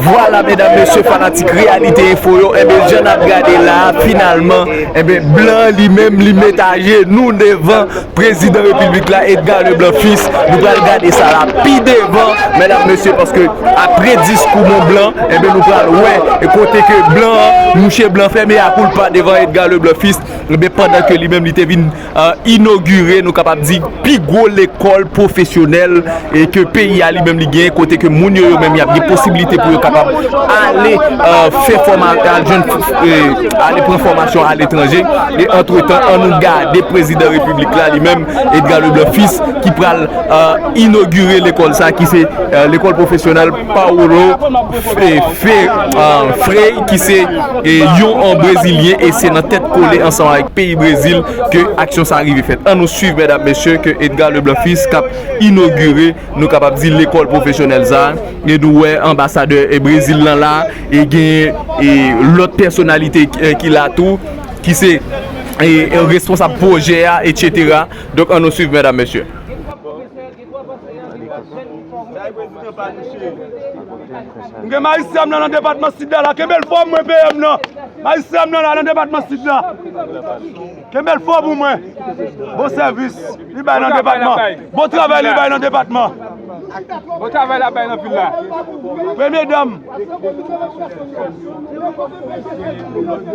Voilà, mesdames, messieurs, fanatiques, réalité info, eh bien, je n'ai regardé là, finalement, eh bien, Blanc lui-même, lui met à nous devant, président de la République là, Edgar Leblanc fils, nous allons regarder ça là, puis devant, mesdames, messieurs, parce que après discours mon Blanc, eh bien, nous allons, ouais, écoutez que Blanc, Mouché Blanc fait, mais à coup pas devant Edgar Leblanc fils, eh bien, pendant que lui-même, il était venu inaugurer, nous capables de dire, plus gros l'école professionnelle, et que pays a lui-même, il gagne, côté que moun yo même, il y a des possibilités pour être capable d'aller faire formation, aller prendre formation à l'étranger. Et entre-temps, on nous garde le président de la République là, lui-même, Edgar Leblanc fils, qui pourra inaugurer l'école ça, qui c'est l'école professionnelle Paulo Freire, qui c'est en brésilien, et c'est dans tête collée ensemble avec pays Brésil que action ça arrive faite. On nous suit, mesdames, messieurs, que Edgar Leblanc fils cap inauguré, nous capable de dire l'école professionnelle ça, et nous ambassadeur et Brésil là, et l'autre personnalité qui l'a tout, qui c'est responsable projet, etc. Donc on nous suit, mesdames, messieurs. Je suis dans le département sud là, quelle belle forme moi PM là. Je suis dans le département sud là. Quelle belle forme pour moi. Bon service, il va dans le département. Bon travail, il va dans le département. Bon travail là-bas dans la ville là. Première dame.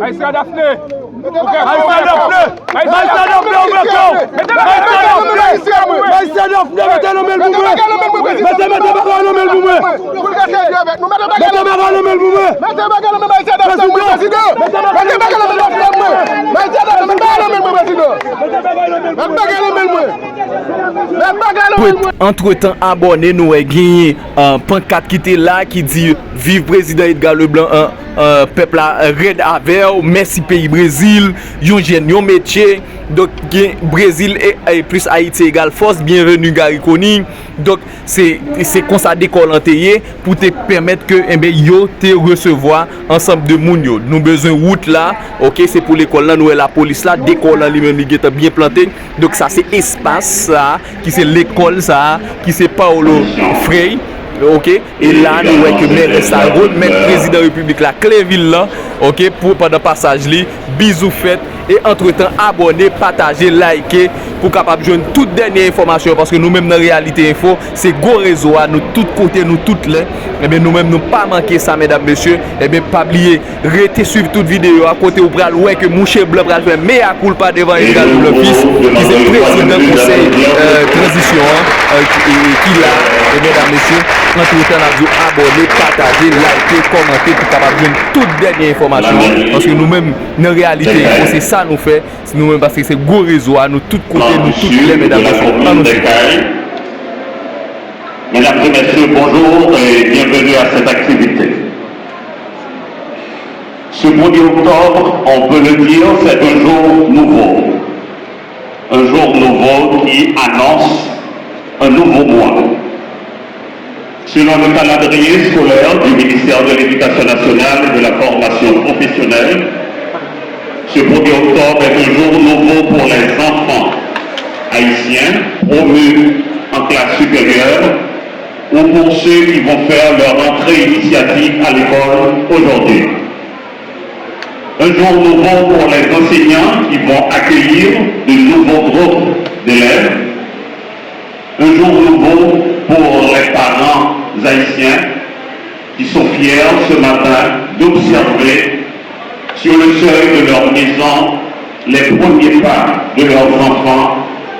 Aïssa Daphné. Aïssa Daphné. Aïssa Daphné au balcon. Aïssa Daphné, mettez le mail pour moi. Mettez le mail pour moi. Entre-temps, abonné nous a gagné un pancarte qui était là qui dit vive président Edgar Leblanc, peuple red avec, merci pays Brésil, yon jeune, yon métier. Donc Brésil et plus Haïti égale force, bienvenue Gariconi. Donc c'est comme ça d'école entière pour te permettre que yo te recevoir ensemble de moun yo. Nous besoin route là, OK, c'est pour l'école là, nous la police là, d'école là lui-même il est bien planté. Donc ça c'est espace ça qui c'est l'école ça, qui c'est Paulo Freire. OK, et là nous voyons que maire ça remettre président de la République la Cléville là, OK, pour pendant passage li, bisous fait et entre-temps abonner, partager, liker pour capable de joindre toute dernière information parce que nous même dans réalité info, c'est gros réseau à nous tous côtés, nous toutes là. Et bien nous même nous pas manquer ça mesdames messieurs, et bien pas oublier rester suivre toute vidéo à côté au bras ouais que Mouché Blanc va faire mais à culpa devant Edgar Leblanc fils qui est président du conseil transition qui là et mesdames messieurs entre-temps n'a dû abonner, partager, liker, commenter pour capable de joindre toute dernière information parce que nous même dans réalité c'est ça nous fait nous même parce que c'est gros réseau à nous tous côtés nous toutes les mesdames messieurs. Mesdames et messieurs, bonjour et bienvenue à cette activité. Ce 1er octobre, on peut le dire, c'est un jour nouveau. Un jour nouveau qui annonce un nouveau mois. Selon le calendrier scolaire du ministère de l'Éducation nationale et de la formation professionnelle, ce 1er octobre est un jour nouveau pour les enfants haïtiens promus en classe supérieure ou pour ceux qui vont faire leur entrée initiatique à l'école aujourd'hui. Un jour nouveau pour les enseignants qui vont accueillir de nouveaux groupes d'élèves. Un jour nouveau pour les parents haïtiens qui sont fiers ce matin d'observer sur le seuil de leur maison les premiers pas de leurs enfants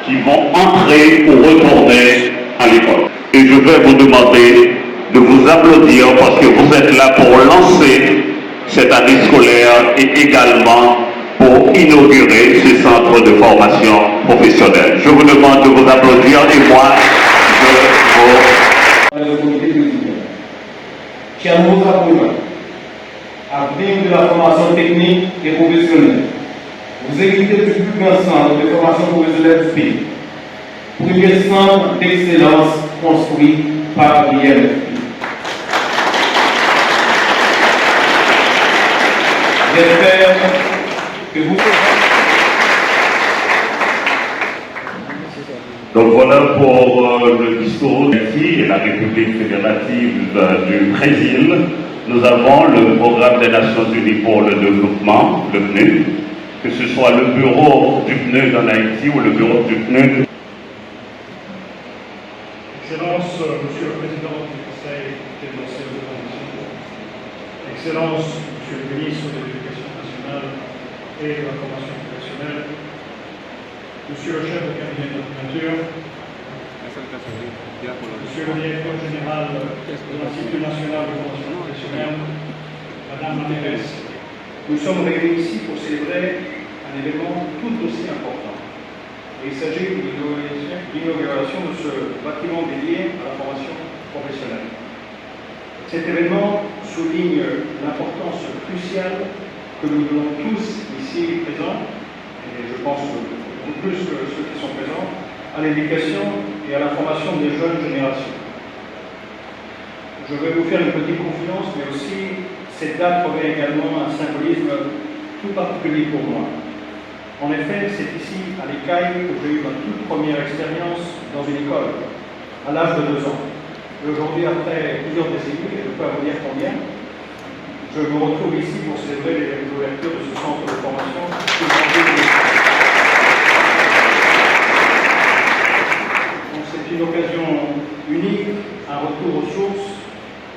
qui vont entrer ou retourner à l'école. Et je vais vous demander de vous applaudir parce que vous êtes là pour lancer cette année scolaire et également pour inaugurer ce centre de formation professionnelle. Je vous demande de vous applaudir et moi, je vous... Qui a notre accompagnement à venir de la formation technique et professionnelle. Vous héritez du plus grand centre de formation professionnelle du pays. Premier centre d'excellence construit par l'IMFP. J'espère que vous... Donc voilà pour le discours d'Haïti et la République fédérative du Brésil. Nous avons le programme des Nations Unies pour le développement, le PNUD, que ce soit le bureau du PNUD en Haïti ou le bureau du PNUD. Excellence, Monsieur le Président du Conseil des Conseils de transition, Excellence, Monsieur le Ministre de l'Éducation nationale et de la formation professionnelle, Monsieur le chef de cabinet de la primature, Monsieur le directeur général de l'Institut national de formation professionnelle, Madame la mairesse, nous sommes réunis ici pour célébrer un événement tout aussi important. Il s'agit de l'inauguration de ce bâtiment dédié à la formation professionnelle. Cet événement souligne l'importance cruciale que nous donnons tous ici présents, et je pense beaucoup plus que ceux qui sont présents, à l'éducation et à la formation des jeunes générations. Je vais vous faire une petite confidence, mais aussi cette date revêt également un symbolisme tout particulier pour moi. En effet, c'est ici, à l'Écaille, que j'ai eu ma toute première expérience dans une école, à l'âge de 2 ans. Et aujourd'hui, après plusieurs décennies, et je peux vous dire combien, je me retrouve ici pour célébrer l'ouverture de ce centre de formation. Donc c'est une occasion unique, un retour aux sources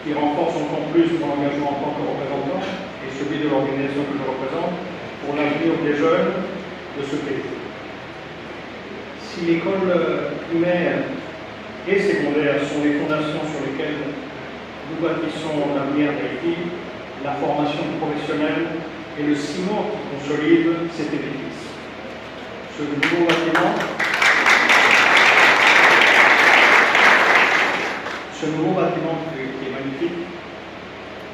qui renforce encore plus mon engagement en tant que représentant et celui de l'organisation que je représente pour l'avenir des jeunes de ce pays. Si l'école primaire et secondaire sont les fondations sur lesquelles nous bâtissons l'avenir d'Haïti, la formation professionnelle est le ciment qui consolide cet édifice. Ce nouveau bâtiment qui est magnifique,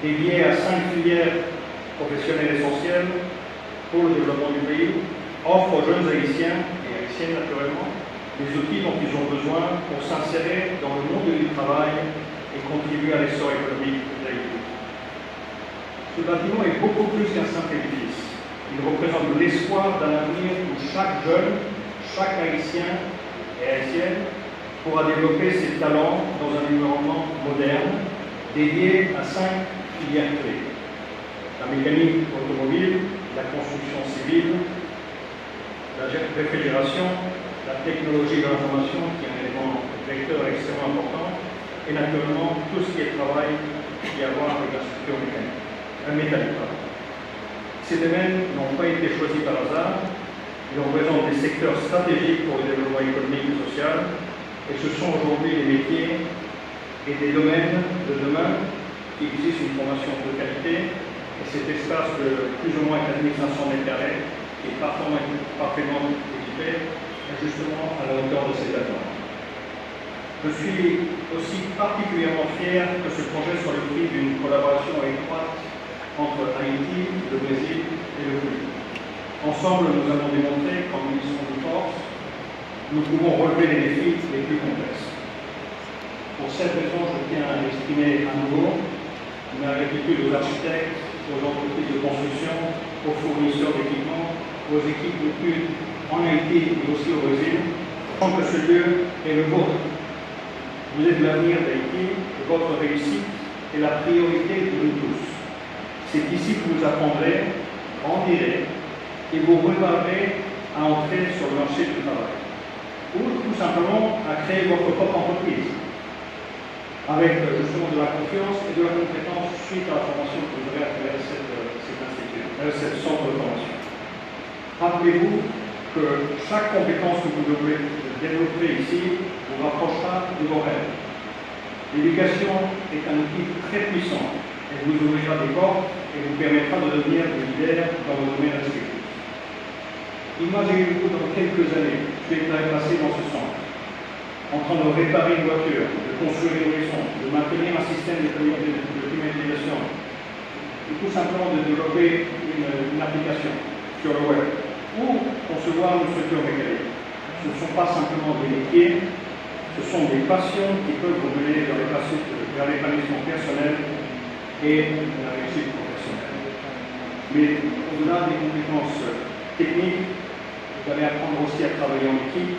dédié à 5 filières professionnelles essentielles pour le développement du pays, offre aux jeunes Haïtiens et Haïtiennes naturellement les outils dont ils ont besoin pour s'insérer dans le monde du travail et contribuer à l'essor économique d'Haïti. Ce bâtiment est beaucoup plus qu'un simple édifice. Il représente l'espoir d'un avenir où chaque jeune, chaque Haïtien et Haïtienne pourra développer ses talents dans un environnement moderne dédié à 5 filières clés. La mécanique automobile, la construction civile, la réfrigération, la technologie de l'information, qui est un élément vecteur extrêmement important, et naturellement tout ce qui est travail qui a à voir avec la structure mécanique. Ces domaines n'ont pas été choisis par hasard, ils représentent des secteurs stratégiques pour le développement économique et social, et ce sont aujourd'hui les métiers et des domaines de demain qui exigent une formation de qualité, et cet espace de plus ou moins 4500 m², qui est parfaitement équipé, est justement à la hauteur de ces attentes. Je suis aussi particulièrement fier que ce projet soit le fruit d'une collaboration étroite entre Haïti, le Brésil et le Pérou. Ensemble, nous avons démontré qu'en unissant nos forces, nous pouvons relever les défis les plus complexes. Pour cette raison, je tiens à exprimer à nouveau ma gratitude aux architectes, aux entreprises de construction, aux fournisseurs d'équipements, aux équipes d'études en Haïti et aussi au Brésil, tant que ce lieu est le vôtre. Vous êtes l'avenir d'Haïti, et votre réussite est la priorité de nous tous. C'est ici que vous apprendrez, grandirez et vous préparerez à entrer sur le marché du travail. Ou tout simplement à créer votre propre entreprise, avec justement de la confiance et de la compétence suite à la formation que vous aurez à travers cet centre de formation. Rappelez-vous que chaque compétence que vous devrez développer ici vous rapprochera de vos rêves. L'éducation est un outil très puissant. Elle vous ouvrira des portes et vous permettra de devenir des leaders dans vos domaines respectifs. Imaginez-vous dans quelques années, je vais passer dans ce centre, en train de réparer une voiture, de construire une maison, de maintenir un système de climatisation, ou tout simplement de développer une application sur le web. Pour concevoir une structure mécanique, ce ne sont pas simplement des métiers, ce sont des passions qui peuvent vous mener vers l'épanouissement personnel et la réussite professionnelle. Mais au-delà des compétences techniques, vous allez apprendre aussi à travailler en équipe,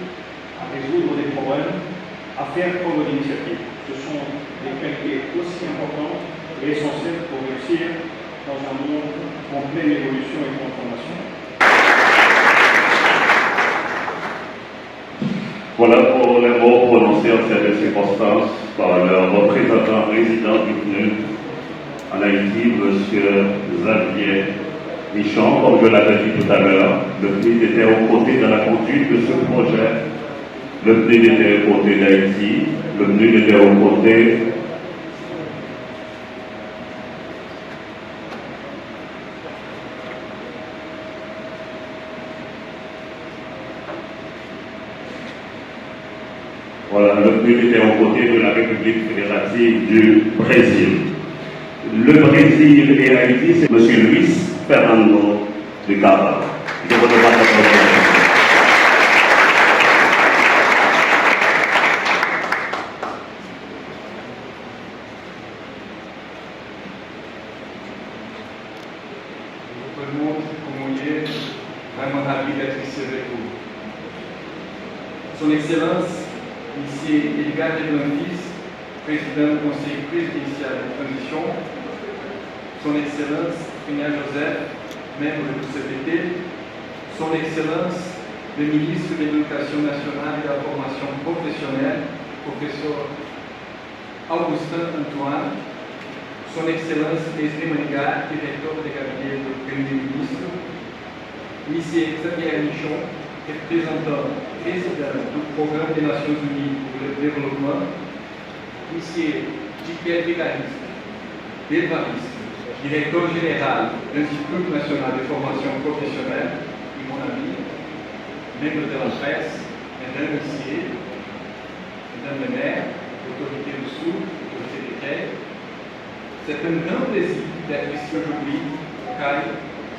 à résoudre des problèmes, à faire preuve d'initiative. Ce sont des qualités aussi importantes et essentielles pour réussir dans un monde en pleine évolution et transformation. Voilà pour les mots prononcés en cette circonstance par le représentant résident du PNUD en Haïti, M. Xavier Michon. Comme je l'avais dit tout à l'heure, le PNUD était aux côtés de la conduite de ce projet. Le PNUD était aux côtés d'Haïti, le PNUD était aux côtés Voilà, le PNUD était aux côtés de la République fédérative du Brésil. Le Brésil et Haïti, c'est M. Luis Fernando de Cava. Je vous demande la Tout le monde, comme on y est, vraiment ravi d'être ici avec vous. Son Excellence, M. Edgar Leblanc-Fils, président du Conseil présidentiel de transition, Son Excellence Frédéric Joseph, membre du CPT, Son Excellence le ministre de l'Éducation nationale et de la formation professionnelle, professeur Augustin Antoine, Son Excellence Esme Manigat, directeur de cabinet du Premier ministre, M. Xavier Michon, représentant président du Programme des Nations Unies pour le développement, M. J.P. Delvaris, directeur général de l'Institut national de formation professionnelle, et mon ami, membre de la presse, mesdames, messieurs, mesdames les maires, autorités du Sud, autorités des Quais, c'est un grand plaisir d'être ici aujourd'hui au CAI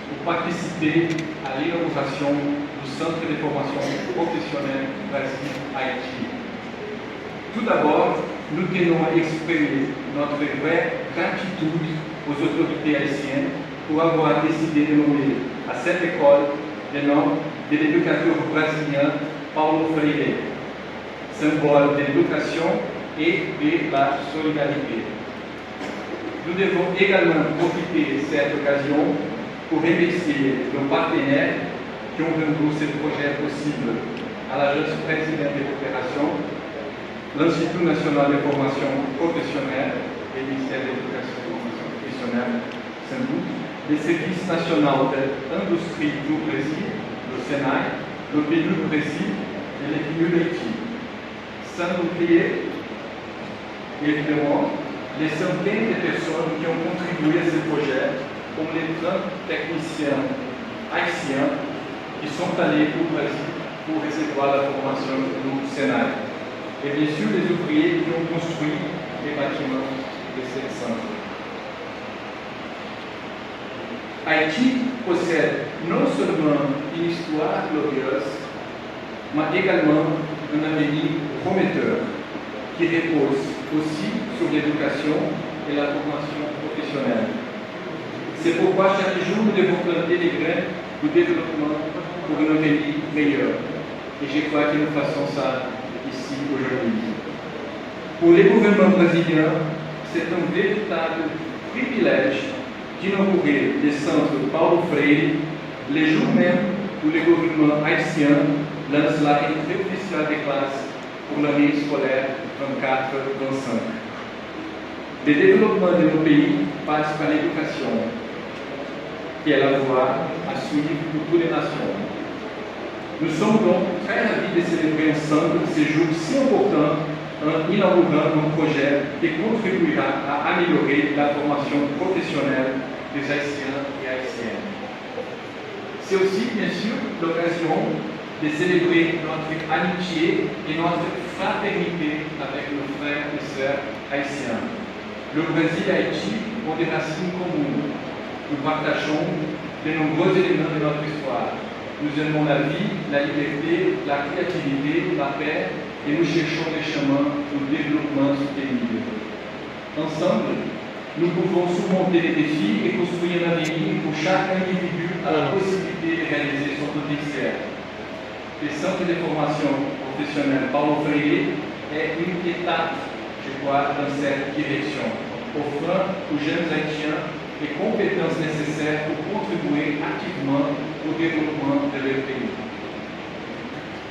pour participer à l'inauguration du Centre de formation professionnelle Brésil-Haïti. Tout d'abord, nous tenons à exprimer notre vraie gratitude aux autorités haïtiennes pour avoir décidé de nommer à cette école le nom de l'éducateur brésilien Paulo Freire, symbole de l'éducation et de la solidarité. Nous devons également profiter de cette occasion pour remercier nos partenaires qui ont rendu ce projet possible à l'Agence présidente de coopération, l'Institut national de formation professionnelle et le ministère de l'Éducation et de la formation professionnelle, sans doute, le Service national de l'industrie du Brésil, le Sénat, le PNUD du Brésil et le PNUD d'Haïti. Sans oublier, évidemment, les centaines de personnes qui ont contribué à ce projet, comme les 30 techniciens haïtiens qui sont allés au Brésil pour recevoir la formation du Sénat. Et bien sûr, les ouvriers qui ont construit les bâtiments de ce centre. Haïti possède non seulement une histoire glorieuse, mais également un avenir prometteur qui repose aussi sur l'éducation et la formation professionnelle. C'est pourquoi chaque jour nous devons planter des graines de développement pour un avenir meilleur. Et je crois que nous faisons ça ici aujourd'hui. Pour les gouvernements brésiliens, c'est un véritable privilège d'inaugurer le centre Paulo Freire le jour même où le gouvernement haïtien lance la rentrée officielle des classes pour l'année scolaire 24-25. Le développement de nos pays passe par l'éducation, qui est la voie à suivre pour toutes les nations. Nous sommes donc très ravis de célébrer ensemble ce jour si important en inaugurant un projet qui contribuera à améliorer la formation professionnelle des Haïtiens et Haïtiennes. C'est aussi, bien sûr, l'occasion de célébrer notre amitié et notre fraternité avec nos frères et sœurs haïtiens. Le Brésil et Haïti ont des racines communes. Nous partageons de nombreux éléments de notre histoire. Nous aimons la vie, la liberté, la créativité, la paix, et nous cherchons des chemins pour le développement soutenu. Ensemble, nous pouvons surmonter les défis et construire un avenir où chaque individu a la possibilité de réaliser son potentiel. Le centre de formation professionnelle Paulo Freire est une étape, je crois, dans cette direction, offrant aux jeunes Haïtiens les compétences nécessaires pour contribuer activement au développement de leur pays.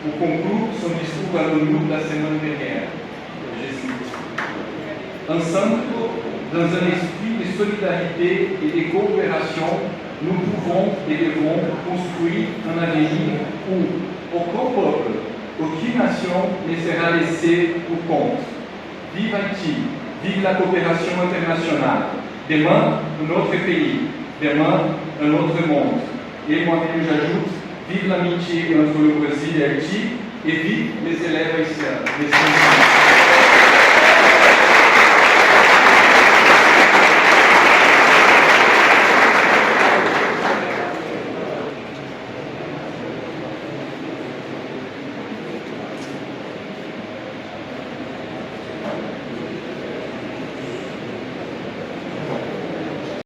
Pour conclure son discours à l'ONU la semaine dernière, je cite: ensemble, dans un esprit de solidarité et de coopération, nous pouvons et devons construire un avenir où aucun peuple, aucune nation ne sera laissée pour compte. Vive Haïti, vive la coopération internationale. Demain, un autre pays, demain, un autre monde. Et moi-même, j'ajoute, vive l'amitié entre le Brésil et Haïti, et vive les élèves haïtiens.